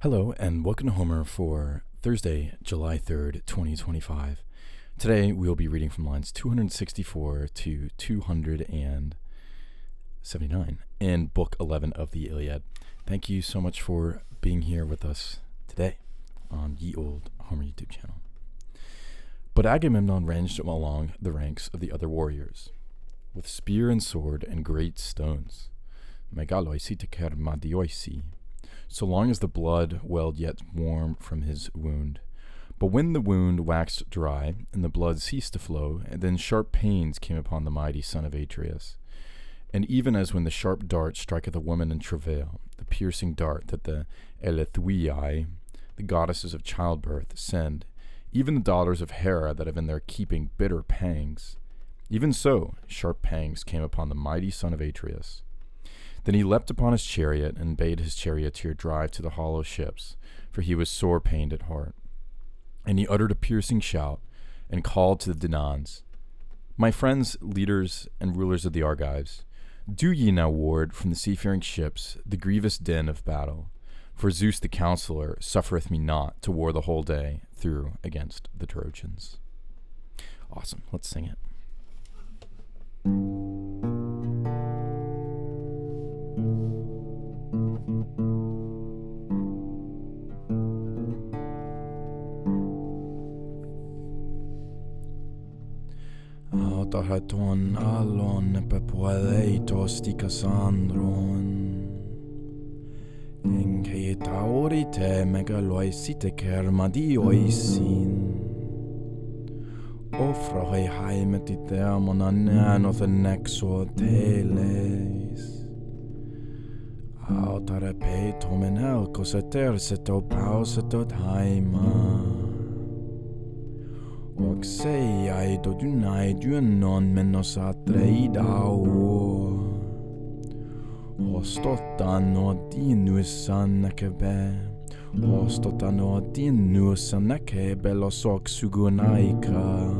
Hello, and welcome to Homer for Thursday, July 3rd, 2025. Today, we will be reading from lines 264 to 279 in Book 11 of the Iliad. Thank you so much for being here with us today on Ye Old Homer YouTube channel. But Agamemnon ranged along the ranks of the other warriors, with spear and sword and great stones. Megaloisi teker madioisi. So long as the blood welled yet warm from his wound. But when the wound waxed dry, and the blood ceased to flow, and then sharp pains came upon the mighty son of Atreus. And even as when the sharp dart striketh a woman in travail, the piercing dart that the Elethuiae, the goddesses of childbirth, send, even the daughters of Hera that have in their keeping bitter pangs, even so sharp pangs came upon the mighty son of Atreus. Then he leapt upon his chariot and bade his charioteer drive to the hollow ships, for he was sore pained at heart. And he uttered a piercing shout and called to the Danaans, My friends, leaders, and rulers of the Argives, do ye now ward from the seafaring ships the grievous din of battle, for Zeus the counsellor suffereth me not to war the whole day through against the Trojans. Awesome, let's sing it. Autahaton alon pepoeleitos tikasandron Enkeitaurite megaloisite kermadioisin Ofrahoi haimetite amonananoth nexo teles Autarepeito menelkos eterseto pausetot haima Oksei aido dunai duenon menos atreidao Ostotan odinus anakebe Ostotan odinus anakebe los oxugunaika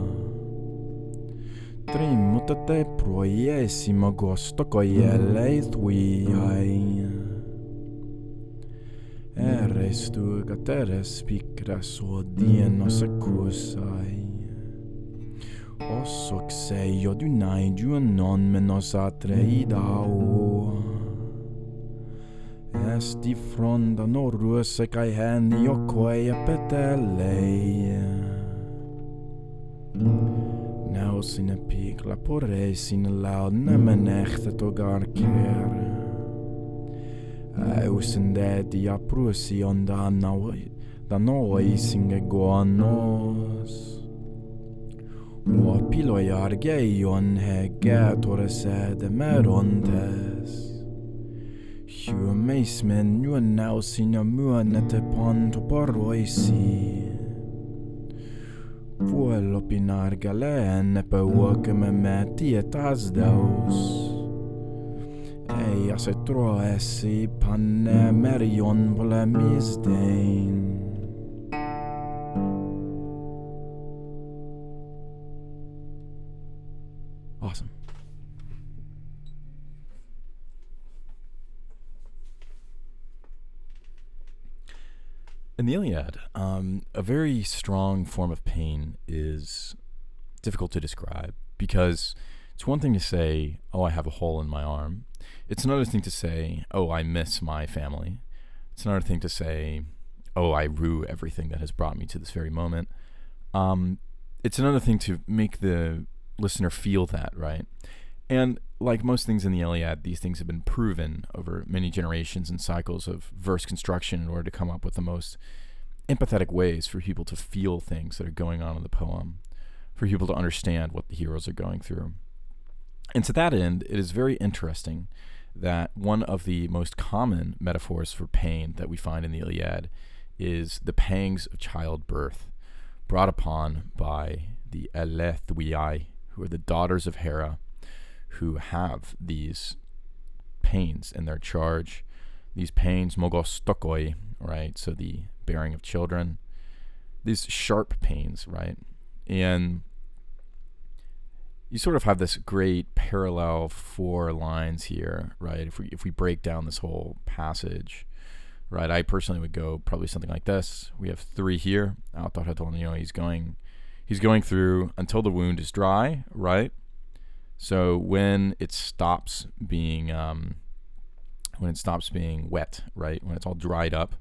Trimutate proiesimo gostokoieleithuiai Eres tu gateres picras odienos acusai Osoxei odunai duenon menos atreidao Esti fronda noruse kai heni okoe petelei Nausin epikla poreisin laud nemenechte togarker Eusen dedi aprusion da noisinge goanos O piloi argeion hegetores merontes Humeis men nuanausin muanete ponto poroisi Vuelo pinar galen peuoceme metietas deus Ei asetro esi panne merion polemisdein Awesome. In the Iliad, a very strong form of pain is difficult to describe because it's one thing to say, oh, I have a hole in my arm. It's another thing to say, oh, I miss my family. It's another thing to say, oh, I rue everything that has brought me to this very moment. It's another thing to make the listener feel that, right? And like most things in the Iliad, these things have been proven over many generations and cycles of verse construction in order to come up with the most empathetic ways for people to feel things that are going on in the poem, for people to understand what the heroes are going through. And to that end, it is very interesting that one of the most common metaphors for pain that we find in the Iliad is the pangs of childbirth brought upon by the Elethuiae, who are the daughters of Hera, who have these pains in their charge. These pains, mogostokoi, right? So the bearing of children. These sharp pains, right? And you sort of have this great parallel 4 lines here, right? If we break down this whole passage, right? I personally would go probably something like this. We have 3 here. He's going through until the wound is dry, right? So when it stops being wet, right? When it's all dried up,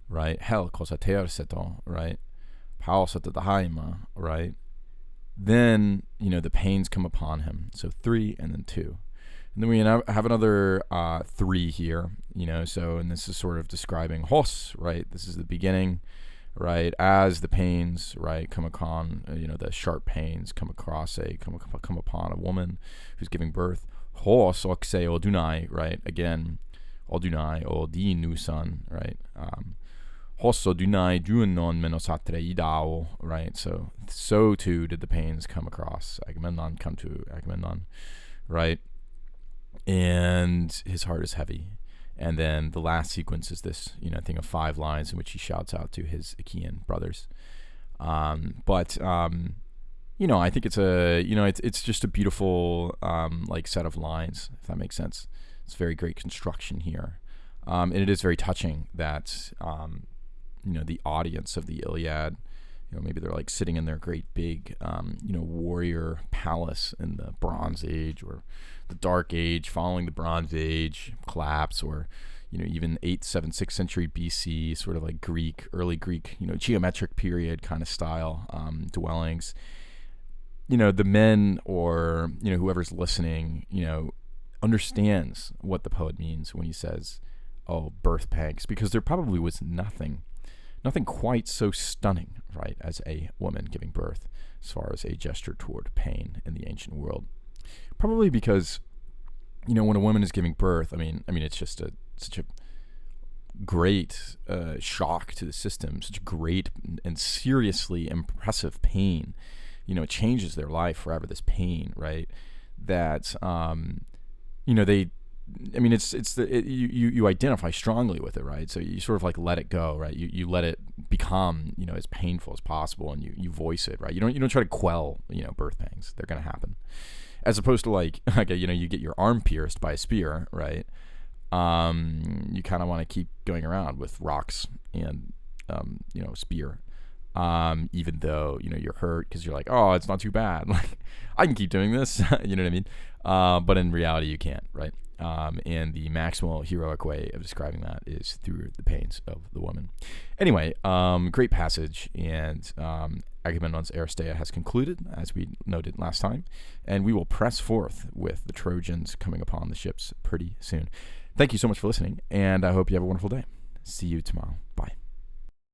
right? Hell kosa tearseto, right? Paosata dahaima, right? Then, the pains come upon him. So 3 and then 2. And then we have another 3 here, and this is sort of describing hos, right? This is the beginning, right? As the pains, right, come upon, the sharp pains come upon a woman who's giving birth. Hos okse odunai, right? Again, odunai odi nusan, right? Hos odunai junon menosatre idao, right? So too did the pains come across Agamemnon, come to Agamemnon, right? And his heart is heavy. And then the last sequence is this, thing of 5 lines in which he shouts out to his Achaean brothers. I think it's it's just a beautiful, set of lines, if that makes sense. It's very great construction here. And it is very touching that, the audience of the Iliad, maybe they're like sitting in their great big, warrior palace in the Bronze Age or the Dark Age following the Bronze Age collapse, or, even 8th, 7th, 6th century BC, sort of like early Greek, geometric period kind of style dwellings. The men or, whoever's listening, understands what the poet means when he says, oh, birth pangs, because there probably was nothing quite so stunning, right, as a woman giving birth, as far as a gesture toward pain in the ancient world. Probably because, when a woman is giving birth, I mean, it's just such a great shock to the system, such a great and seriously impressive pain. It changes their life forever. This pain, right? That, you identify strongly with it, right? So you sort of like let it go, right? You let it become, as painful as possible, and you voice it, right? You don't try to quell, birth pangs. They're going to happen. As opposed to like, you get your arm pierced by a spear, right? You kind of want to keep going around with rocks and, spear. Even though, you're hurt because you're like, oh, it's not too bad. Like, I can keep doing this. You know what I mean? But in reality, you can't, right? And the maximal heroic way of describing that is through the pains of the woman. Anyway, great passage, and Agamemnon's Aristeia has concluded, as we noted last time, and we will press forth with the Trojans coming upon the ships pretty soon. Thank you so much for listening, and I hope you have a wonderful day. See you tomorrow.